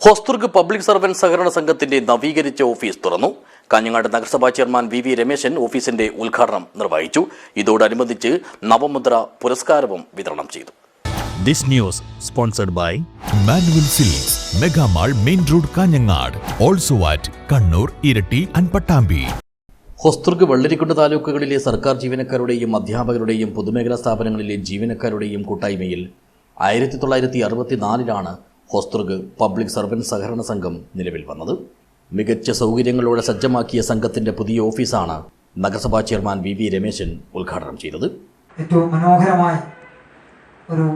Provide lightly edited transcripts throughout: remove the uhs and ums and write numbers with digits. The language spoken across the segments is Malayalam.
ഹോസ്ദുർഗ് പബ്ലിക് സർവന്റ് സഹകരണ സംഘത്തിന്റെ നവീകരിച്ച ഓഫീസ് തുറന്നു. കാഞ്ഞങ്ങാട് നഗരസഭാ ചെയർമാൻ വി രമേശൻ ഓഫീസിന്റെ ഉദ്ഘാടനം നിർവഹിച്ചു. ഇതോടനുബന്ധിച്ച് നവമുദ്ര പുരസ്കാരവും വിതരണം ചെയ്തു. This news sponsored by Manual Silks, Mega Mall, Main Road, Kanyangad. Also at Kannur, Irati and Pattambi. Hosdurg Vellarikundu താലൂക്കുകളിലെ സർക്കാർ ജീവനക്കാരുടെയും അധ്യാപകരുടെയും പൊതുമേഖലാ സ്ഥാപനങ്ങളിലെ ജീവനക്കാരുടെയും കൂട്ടായ്മയിൽ 1964 ഹോസ്ദുർഗ് പബ്ലിക് സർവന്റ് സഹകരണ സംഘം നിലവിൽ വന്നത്. മികച്ച സൗകര്യങ്ങളോടെ സജ്ജമാക്കിയ സംഘത്തിന്റെ പുതിയ ഓഫീസാണ് നഗരസഭാ ചെയർമാൻ വി രമേശൻ ഉദ്ഘാടനം ചെയ്തത്. ഏറ്റവും മനോഹരമായ ഒരു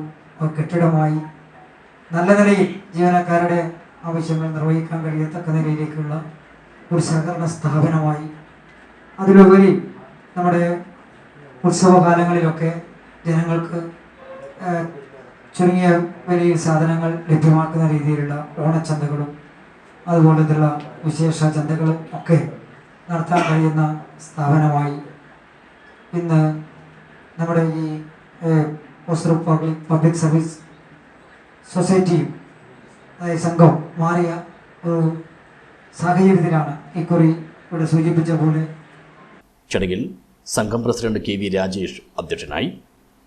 കെട്ടിടമായി നല്ല നിലയിൽ ജീവനക്കാരുടെ ആവശ്യങ്ങൾ നിർവഹിക്കാൻ കഴിയത്തക്ക നിലയിലേക്കുള്ള ഒരു സഹകരണ സ്ഥാപനമായി, അതിലുപരി നമ്മുടെ ഉത്സവകാലങ്ങളിലൊക്കെ ജനങ്ങൾക്ക് ചുരുങ്ങിയ വിലയിൽ സാധനങ്ങൾ ലഭ്യമാക്കുന്ന രീതിയിലുള്ള ഓണച്ചന്തകളും അതുപോലത്തുള്ള വിശേഷ ചന്തകളും ഒക്കെ നടത്താൻ കഴിയുന്ന സ്ഥാപനമായി ഇന്ന് നമ്മുടെ ഈ ഹോസ്ദുർഗ് പബ്ലിക് സർവീസ് സൊസൈറ്റിയും അതായത് സംഘം മാറിയ ഒരു സാഹചര്യത്തിലാണ് ഇക്കുറി ഇവിടെ സൂചിപ്പിച്ച പോലെ. ചടങ്ങിൽ സംഘം പ്രസിഡന്റ് KV രാജേഷ് അധ്യക്ഷനായി.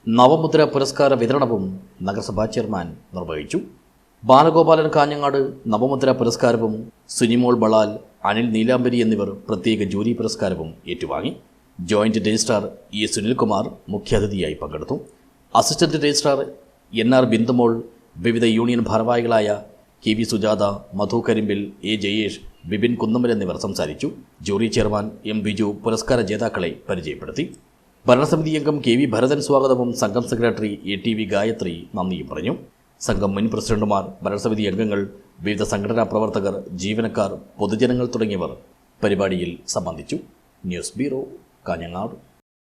നവമുദ്ര പുരസ്കാര വിതരണവും നഗരസഭാ ചെയർമാൻ നിർവഹിച്ചു. ബാലഗോപാലൻ കാഞ്ഞങ്ങാട് നവമുദ്ര പുരസ്കാരവും സുനിമോൾ ബളാൽ, അനിൽ നീലാംബരി എന്നിവർ പ്രത്യേക ജൂറി പുരസ്കാരവും ഏറ്റുവാങ്ങി. ജോയിന്റ് രജിസ്ട്രാർ സുനിൽകുമാർ മുഖ്യാതിഥിയായി പങ്കെടുത്തു. അസിസ്റ്റന്റ് രജിസ്ട്രാർ NR ബിന്ദുമോൾ, വിവിധ യൂണിയൻ ഭാരവാഹികളായ KV സുജാത, മധു കരിമ്പിൽ, ജയേഷ്, ബിപിൻ കുന്നമ്മൽ എന്നിവർ സംസാരിച്ചു. ജൂറി ചെയർമാൻ M ബിജു പുരസ്കാര ജേതാക്കളെ പരിചയപ്പെടുത്തി. ഭരണസമിതി അംഗം KV ഭരതൻ സ്വാഗതവും സംഘം സെക്രട്ടറി ATV ഗായത്രി നന്ദിയും പറഞ്ഞു. സംഘം മുൻ പ്രസിഡന്റുമാർ, ഭരണസമിതി അംഗങ്ങൾ, വിവിധ സംഘടനാ പ്രവർത്തകർ, ജീവനക്കാർ, പൊതുജനങ്ങൾ തുടങ്ങിയവർ പരിപാടിയിൽ സംബന്ധിച്ചു. News bureau, Kanhangad.